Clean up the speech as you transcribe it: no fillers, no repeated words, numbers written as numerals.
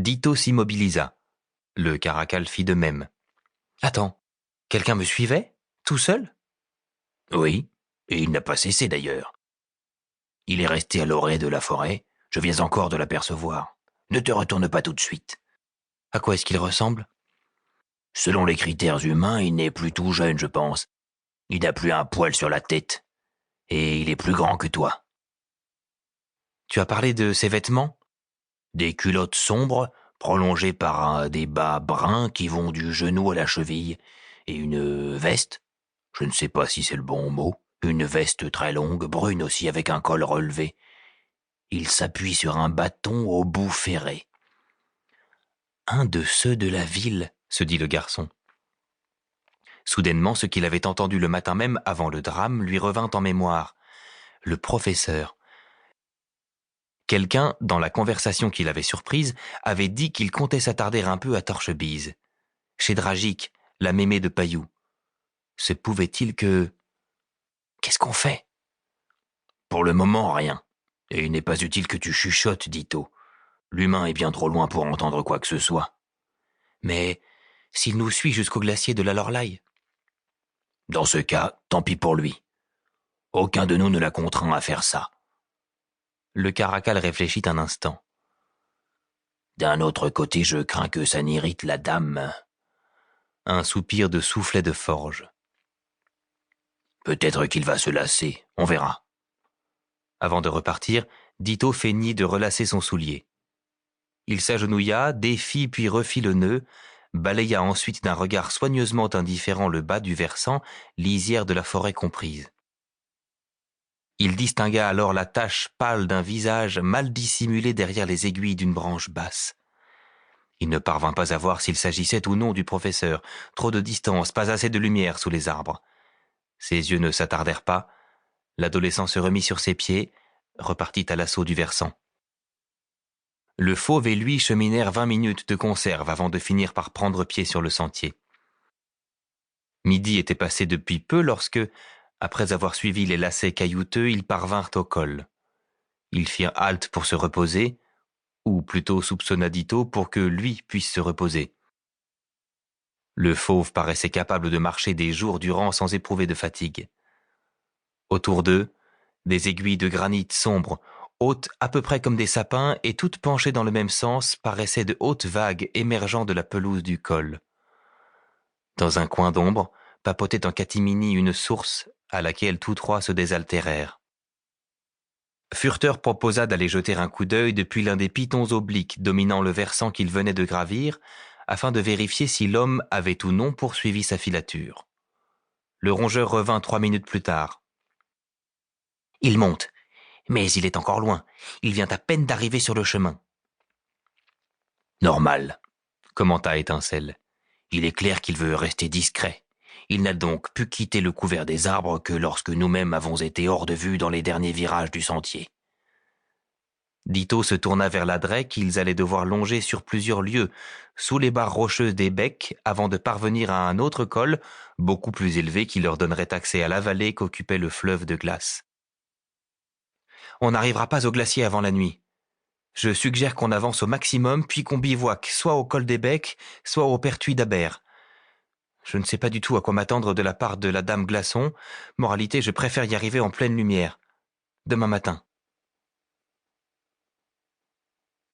Ditto s'immobilisa. Le caracal fit de même. « Attends, quelqu'un me suivait? Tout seul ?» Oui, et il n'a pas cessé d'ailleurs. Il est resté à l'orée de la forêt, je viens encore de l'apercevoir. Ne te retourne pas tout de suite. À quoi est-ce qu'il ressemble? Selon les critères humains, il n'est plus tout jeune, je pense. Il n'a plus un poil sur la tête. Et il est plus grand que toi. Tu as parlé de ses vêtements? Des culottes sombres, prolongées par des bas bruns qui vont du genou à la cheville, et une veste. Je ne sais pas si c'est le bon mot. Une veste très longue, brune aussi, avec un col relevé. Il s'appuie sur un bâton au bout ferré. Un de ceux de la ville, se dit le garçon. Soudainement, ce qu'il avait entendu le matin même avant le drame lui revint en mémoire. Le professeur. Quelqu'un, dans la conversation qu'il avait surprise, avait dit qu'il comptait s'attarder un peu à Torchebise, chez Dragique, la mémé de Pailloux. Se pouvait-il que... Qu'est-ce qu'on fait? Pour le moment, rien. Et il n'est pas utile que tu chuchotes, dit-on. L'humain est bien trop loin pour entendre quoi que ce soit. Mais s'il nous suit jusqu'au glacier de la Loreley? Dans ce cas, tant pis pour lui. Aucun de nous ne l'a contraint à faire ça. Le caracal réfléchit un instant. D'un autre côté, je crains que ça n'irrite la dame. Un soupir de soufflet de forge. Peut-être qu'il va se lasser, on verra. Avant de repartir, Ditto feignit de relasser son soulier. Il s'agenouilla, défit puis refit le nœud, balaya ensuite d'un regard soigneusement indifférent le bas du versant, lisière de la forêt comprise. Il distingua alors la tache pâle d'un visage mal dissimulé derrière les aiguilles d'une branche basse. Il ne parvint pas à voir s'il s'agissait ou non du professeur. Trop de distance, pas assez de lumière sous les arbres. Ses yeux ne s'attardèrent pas. L'adolescent se remit sur ses pieds, repartit à l'assaut du versant. Le fauve et lui cheminèrent 20 minutes de conserve avant de finir par prendre pied sur le sentier. Midi était passé depuis peu lorsque, après avoir suivi les lacets caillouteux, ils parvinrent au col. Ils firent halte pour se reposer, ou plutôt soupçonna Ditto pour que lui puisse se reposer. Le fauve paraissait capable de marcher des jours durant sans éprouver de fatigue. Autour d'eux, des aiguilles de granit sombre, hautes à peu près comme des sapins et toutes penchées dans le même sens, paraissaient de hautes vagues émergeant de la pelouse du col. Dans un coin d'ombre, papotait en catimini une source à laquelle tous trois se désaltérèrent. Furteur proposa d'aller jeter un coup d'œil depuis l'un des pitons obliques dominant le versant qu'il venait de gravir, afin de vérifier si l'homme avait ou non poursuivi sa filature. Le rongeur revint 3 minutes plus tard. « Il monte, mais il est encore loin. Il vient à peine d'arriver sur le chemin. »« Normal, » commenta Étincelle. « Il est clair qu'il veut rester discret. Il n'a donc pu quitter le couvert des arbres que lorsque nous-mêmes avons été hors de vue dans les derniers virages du sentier. » Ditto se tourna vers l'adret qu'ils allaient devoir longer sur plusieurs lieues, sous les barres rocheuses des becs, avant de parvenir à un autre col, beaucoup plus élevé, qui leur donnerait accès à la vallée qu'occupait le fleuve de glace. « On n'arrivera pas au glacier avant la nuit. Je suggère qu'on avance au maximum, puis qu'on bivouaque, soit au col des becs, soit au pertuis d'Abert. Je ne sais pas du tout à quoi m'attendre de la part de la dame Glaçon. Moralité, je préfère y arriver en pleine lumière. Demain matin. »